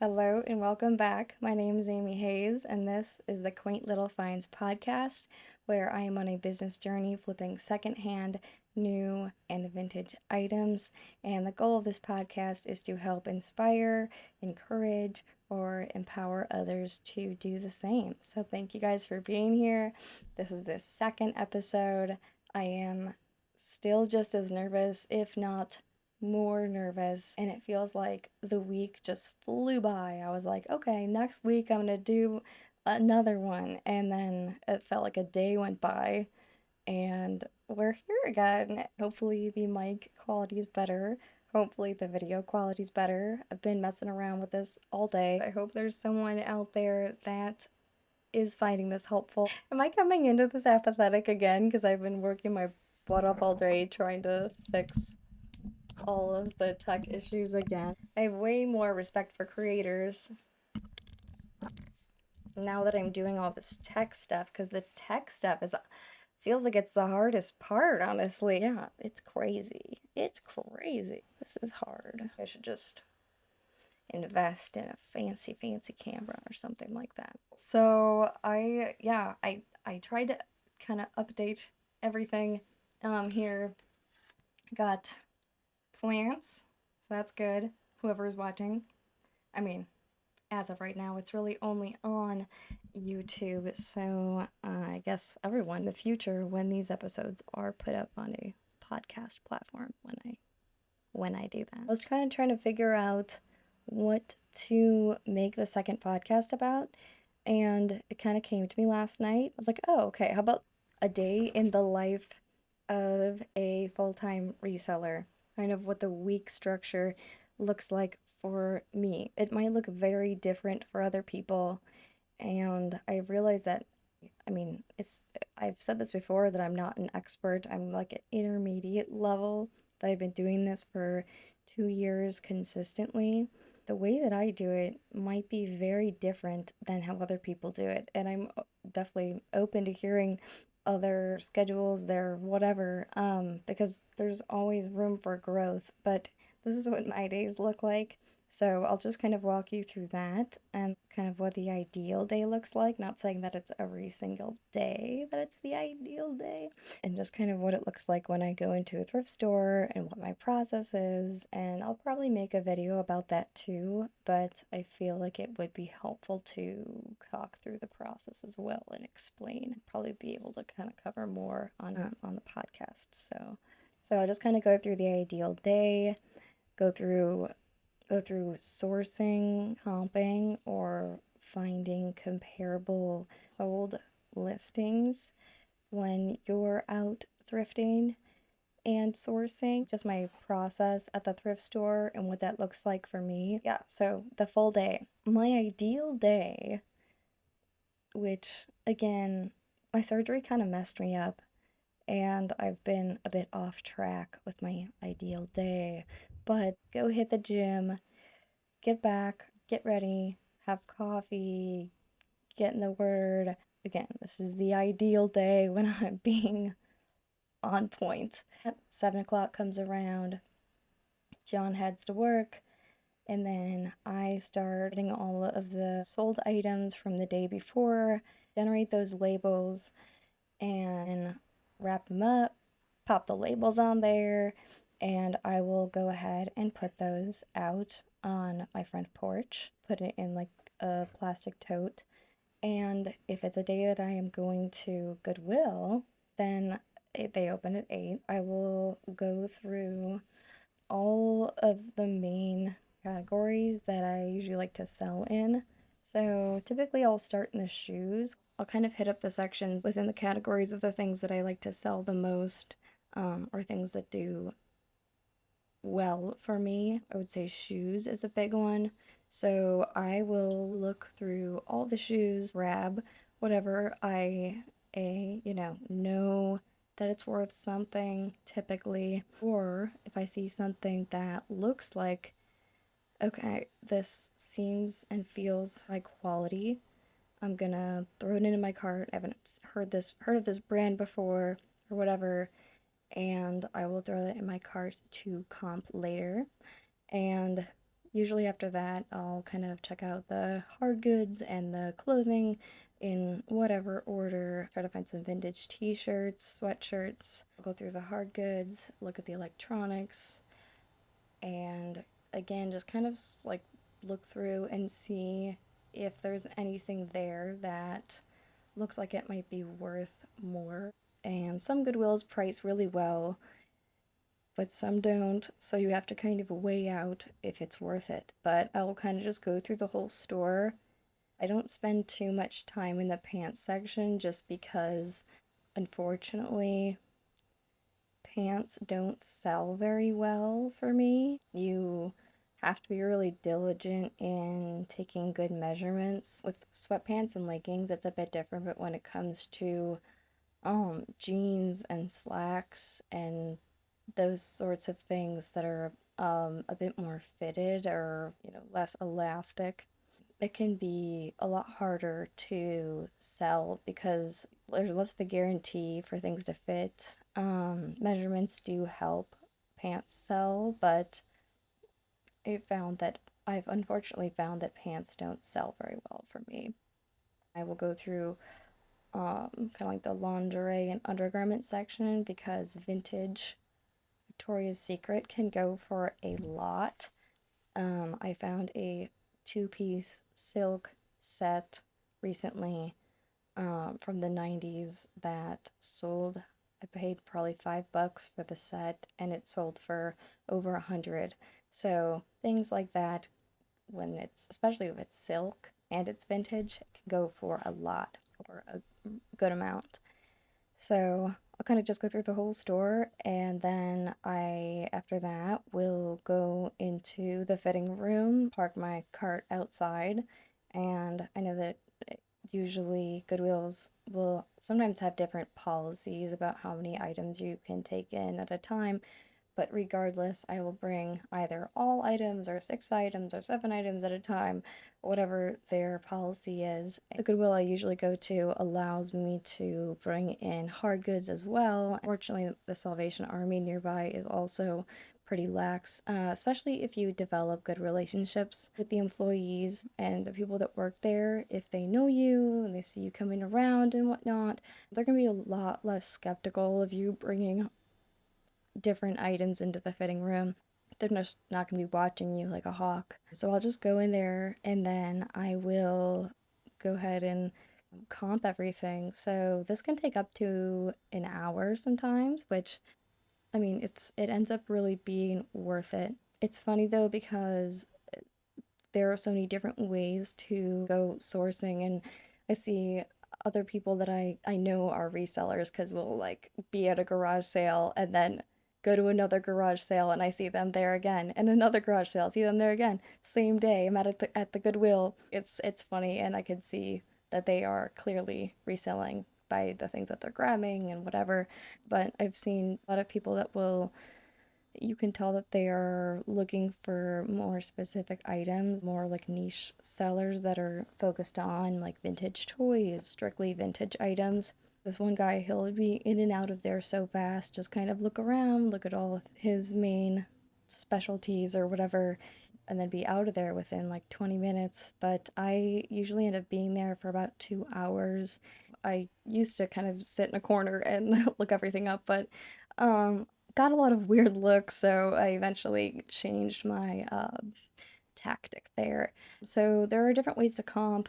Hello and welcome back. My name is Amy Hayes, and this is the Quaint Little Finds podcast, where I am on a business journey flipping secondhand, new, and vintage items. And the goal of this podcast is to help inspire, encourage, or empower others to do the same. So, thank you guys for being here. This is the second episode. I am still just as nervous, if not more nervous, and it feels like the week just flew by. I was like, okay, next week I'm gonna do another one, and then it felt like a day went by, and we're here again. Hopefully the mic quality is better. Hopefully the video quality is better. I've been messing around with this all day. I hope there's someone out there that is finding this helpful. Am I coming into this apathetic again? Because I've been working my butt off all day trying to fix all of the tech issues again. I have way more respect for creators now that I'm doing all this tech stuff, because the tech stuff is feels like it's the hardest part, honestly. Yeah, it's crazy. It's crazy. This is hard. I should just invest in a fancy camera or something like that. So I tried to kind of update everything here. Got plants, so that's good. Whoever's watching. I mean, as of right now, it's really only on YouTube, so I guess everyone in the future, when these episodes are put up on a podcast platform, when I do that. I was kind of trying to figure out what to make the second podcast about, and it kind of came to me last night. I was like, oh, okay, how about a day in the life of a full-time reseller? Kind of what the week structure looks like for me. It might look very different for other people, and I've realized that, I've said this before, that I'm not an expert. I'm like an intermediate level, that I've been doing this for 2 years consistently. The way that I do it might be very different than how other people do it, and I'm definitely open to hearing other schedules, their whatever, because there's always room for growth. But this is what my days look like. So I'll just kind of walk you through that and kind of what the ideal day looks like. Not saying that it's every single day that it's the ideal day, and just kind of what it looks like when I go into a thrift store and what my process is. And I'll probably make a video about that too, but I feel like it would be helpful to talk through the process as well and explain. Probably be able to kind of cover more on the podcast. So I'll just kind of go through the ideal day, go through sourcing, comping, or finding comparable sold listings when you're out thrifting and sourcing. Just my process at the thrift store and what that looks like for me. Yeah, so the full day. My ideal day, which again, my surgery kind of messed me up, and I've been a bit off track with my ideal day. But go hit the gym, get back, get ready, have coffee, get in the Word. Again, this is the ideal day when I'm being on point. 7 o'clock comes around, John heads to work, and then I start getting all of the sold items from the day before, generate those labels, and wrap them up, pop the labels on there, and I will go ahead and put those out on my front porch, put it in like a plastic tote. And if it's a day that I am going to Goodwill, then they open at 8. I will go through all of the main categories that I usually like to sell in. So typically I'll start in the shoes. I'll kind of hit up the sections within the categories of the things that I like to sell the most, or things that do well for me. I would say shoes is a big one. So I will look through all the shoes, grab whatever know that it's worth something typically. Or if I see something that looks like, okay, this seems and feels high quality, I'm gonna throw it into my cart. I haven't heard of this brand before or whatever, and I will throw that in my cart to comp later. And Usually after that, I'll kind of check out the hard goods and the clothing in whatever order. Try to find some vintage t-shirts, sweatshirts. I'll go through the hard goods, look at the electronics, and again, just kind of like look through and see if there's anything there that looks like it might be worth more. And some Goodwills price really well, but some don't, so you have to kind of weigh out if it's worth it. But I'll kind of just go through the whole store. I don't spend too much time in the pants section just because, unfortunately, pants don't sell very well for me. You have to be really diligent in taking good measurements. With sweatpants and leggings, it's a bit different, but when it comes to jeans and slacks and those sorts of things that are a bit more fitted or, less elastic, it can be a lot harder to sell because there's less of a guarantee for things to fit. Measurements do help pants sell, but I've unfortunately found that pants don't sell very well for me. I will go through kind of like the lingerie and undergarment section because vintage Victoria's Secret can go for a lot. I found a two-piece silk set recently from the 90s that sold. I paid probably $5 for the set and it sold for over 100. So things like that, when it's, especially if it's silk and it's vintage, it can go for a lot or a good amount. So I'll kind of just go through the whole store and then after that, will go into the fitting room, park my cart outside, and I know that usually Goodwills will sometimes have different policies about how many items you can take in at a time, but regardless, I will bring either all items or 6 items or 7 items at a time, whatever their policy is. The Goodwill I usually go to allows me to bring in hard goods as well. Fortunately, the Salvation Army nearby is also pretty lax, especially if you develop good relationships with the employees and the people that work there. If they know you and they see you coming around and whatnot, they're going to be a lot less skeptical of you bringing different items into the fitting room. They're just not going to be watching you like a hawk. So I'll just go in there and then I will go ahead and comp everything. So this can take up to an hour sometimes, which, I mean, it ends up really being worth it. It's funny though because there are so many different ways to go sourcing, and I see other people that I know are resellers because we'll like be at a garage sale and then go to another garage sale and I see them there again, and another garage sale, see them there again, same day. I'm at the Goodwill. It's funny, and I can see that they are clearly reselling by the things that they're grabbing and whatever. But I've seen a lot of people that will, you can tell that they are looking for more specific items, more like niche sellers that are focused on like vintage toys, strictly vintage items. This one guy, he'll be in and out of there so fast, just kind of look around, look at all of his main specialties or whatever, and then be out of there within like 20 minutes. But I usually end up being there for about 2 hours. I used to kind of sit in a corner and look everything up, but got a lot of weird looks, so I eventually changed my tactic there. So there are different ways to comp.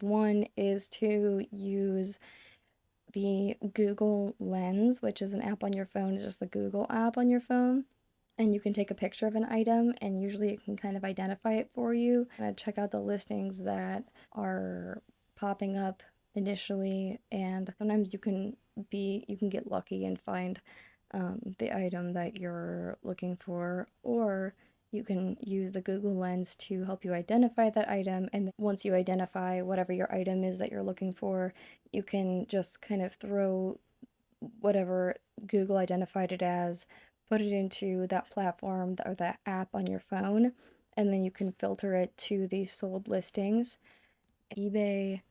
One is to use the Google Lens, which is an app on your phone. It's just the Google app on your phone. And you can take a picture of an item, and usually it can kind of identify it for you. And check out the listings that are popping up initially, and sometimes you can get lucky and find the item that you're looking for, or you can use the Google Lens to help you identify that item. And once you identify whatever your item is that you're looking for, you can just kind of throw whatever Google identified it as, put it into that platform or that app on your phone, and then you can filter it to the sold listings. eBay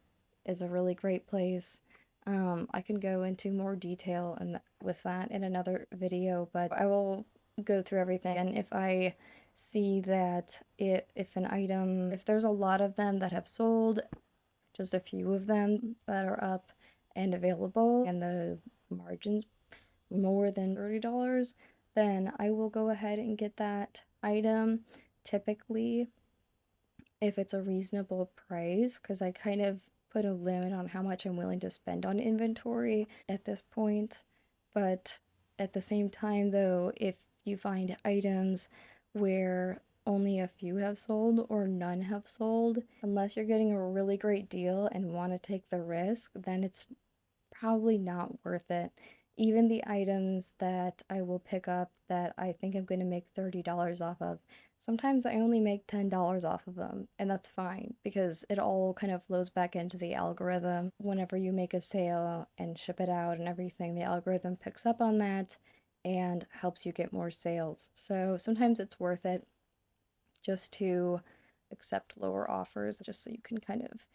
is a really great place. I can go into more detail with that in another video, but I will go through everything. And if I see that if an item, if there's a lot of them that have sold, just a few of them that are up and available, and the margins more than $30, then I will go ahead and get that item. Typically, if it's a reasonable price, because I kind of put a limit on how much I'm willing to spend on inventory at this point. But at the same time, though, if you find items where only a few have sold or none have sold, unless you're getting a really great deal and want to take the risk, then it's probably not worth it. Even the items that I will pick up that I think I'm going to make $30 off of, sometimes I only make $10 off of them, and that's fine because it all kind of flows back into the algorithm. Whenever you make a sale and ship it out and everything, the algorithm picks up on that and helps you get more sales. So sometimes it's worth it just to accept lower offers just so you can kind of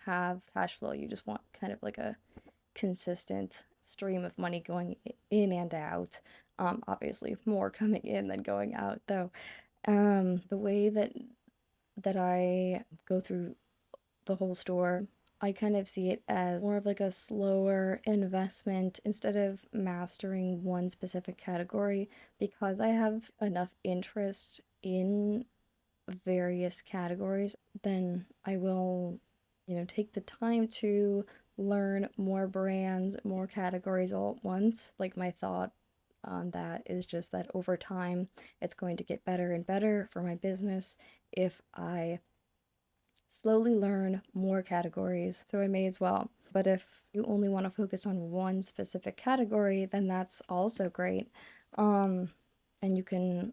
have cash flow. You just want kind of like a consistent stream of money going in and out. Obviously, more coming in than going out, though. The way that I go through the whole store, I kind of see it as more of like a slower investment instead of mastering one specific category, because I have enough interest in various categories. Then I will, take the time to learn more brands, more categories all at once. Like, my thought on that is just that over time, it's going to get better and better for my business if I slowly learn more categories. So I may as well. But if you only want to focus on one specific category, then that's also great. And you can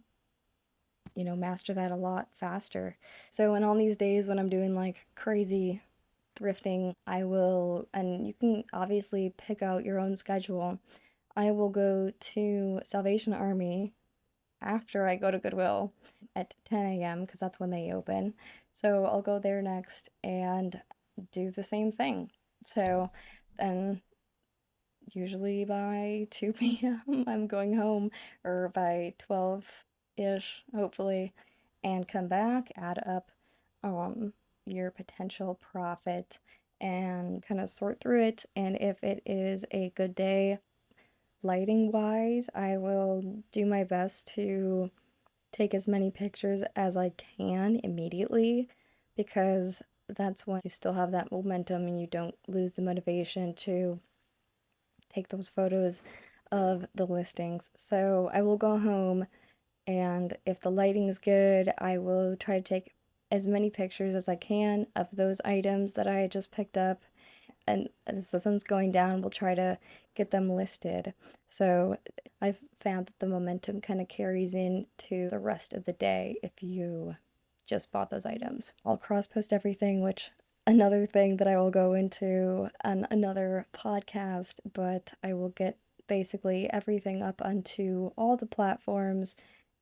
master that a lot faster. So, and on these days when I'm doing like crazy thrifting, I will, and you can obviously pick out your own schedule. I will go to Salvation Army after I go to Goodwill at 10 a.m. because that's when they open. So I'll go there next and do the same thing. So then usually by 2 p.m. I'm going home, or by 12-ish, hopefully, and come back, add up your potential profit and kind of sort through it. And if it is a good day, lighting wise, I will do my best to take as many pictures as I can immediately, because that's when you still have that momentum and you don't lose the motivation to take those photos of the listings. So I will go home, and if the lighting is good, I will try to take as many pictures as I can of those items that I just picked up. And as the sun's going down, we'll try to get them listed. So I've found that the momentum kind of carries into the rest of the day if you just bought those items. I'll cross post everything, which another thing that I will go into on another podcast, but I will get basically everything up onto all the platforms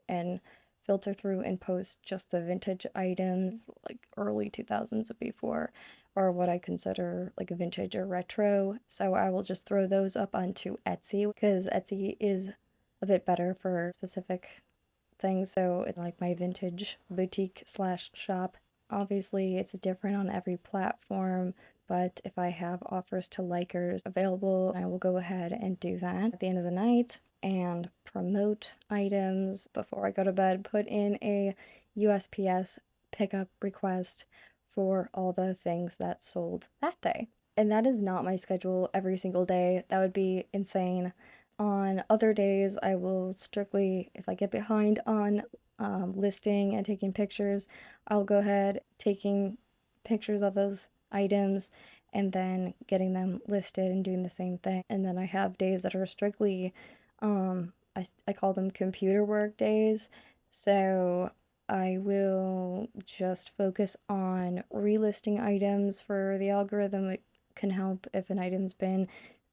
and filter through and post just the vintage items, like early 2000s or before, or what I consider like a vintage or retro. So I will just throw those up onto Etsy because Etsy is a bit better for specific things. So it's like my vintage boutique slash shop. Obviously, it's different on every platform, but if I have offers to likers available, I will go ahead and do that at the end of the night and promote items before I go to bed. Put in a USPS pickup request for all the things that sold that day. And that is not my schedule every single day. That would be insane. On other days, I will strictly, if I get behind on listing and taking pictures, I'll go ahead taking pictures of those items and then getting them listed and doing the same thing. And then I have days that are strictly, I call them computer work days. So I will just focus on relisting items for the algorithm. It can help if an item's been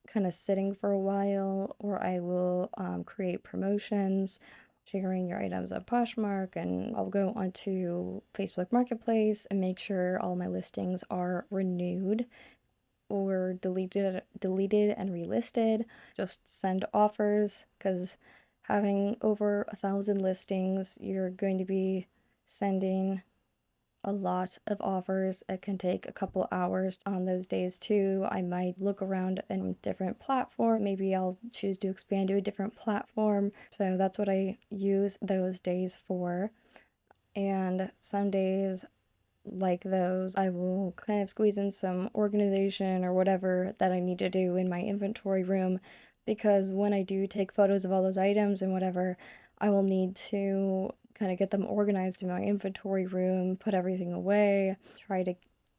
kind of sitting for a while, or I will create promotions, sharing your items on Poshmark, and I'll go onto Facebook Marketplace and make sure all my listings are renewed or deleted and relisted. Just send offers, because having over 1,000 listings, you're going to be sending a lot of offers. It can take a couple hours on those days too. I might look around in different platform. Maybe I'll choose to expand to a different platform. So that's what I use those days for. And some days like those, I will kind of squeeze in some organization or whatever that I need to do in my inventory room, because when I do take photos of all those items and whatever, I will need to kind of get them organized in my inventory room, put everything away, try to,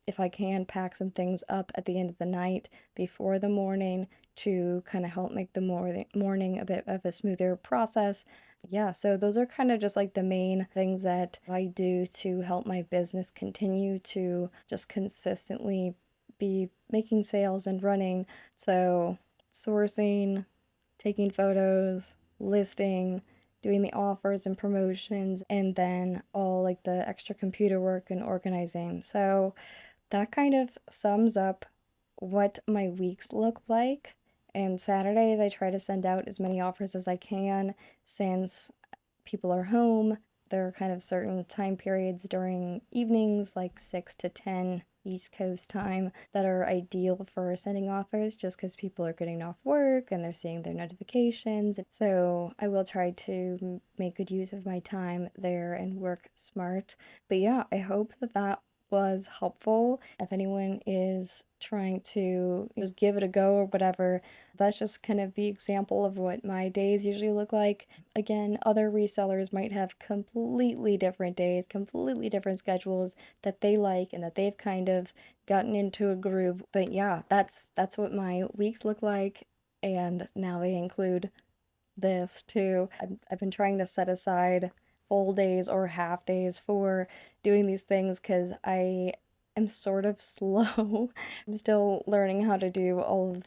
if I can, pack some things up at the end of the night before the morning to kind of help make the morning a bit of a smoother process. Yeah, so those are kind of just like the main things that I do to help my business continue to just consistently be making sales and running. So, sourcing, taking photos, listing, doing the offers and promotions, and then all like the extra computer work and organizing. So, that kind of sums up what my weeks look like. And Saturdays, I try to send out as many offers as I can since people are home. There are kind of certain time periods during evenings, like 6 to 10 East Coast time, that are ideal for sending offers just because people are getting off work and they're seeing their notifications. So I will try to make good use of my time there and work smart. But yeah, I hope that that was helpful. If anyone is trying to just give it a go or whatever, that's just kind of the example of what my days usually look like. Again, other resellers might have completely different days, completely different schedules that they like and that they've kind of gotten into a groove. But yeah, that's what my weeks look like, and now they include this too. I've been trying to set aside full days or half days for doing these things because I am sort of slow. I'm still learning how to do all of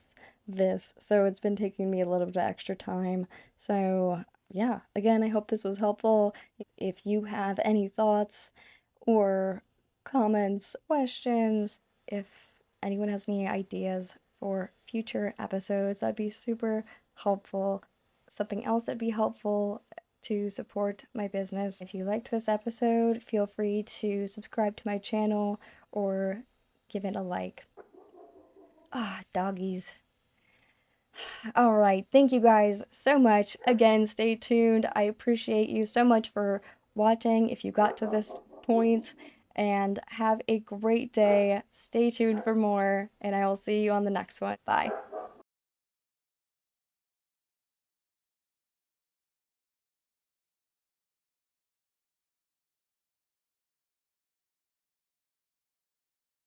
this, so it's been taking me a little bit of extra time. So, yeah, again, I hope this was helpful. If you have any thoughts or comments, questions, if anyone has any ideas for future episodes, that'd be super helpful. Something else that'd be helpful to support my business. If you liked this episode, feel free to subscribe to my channel or give it a like. Ah, doggies. All right, thank you guys so much. Again, stay tuned. I appreciate you so much for watching if you got to this point, and have a great day. Stay tuned for more, and I will see you on the next one. Bye.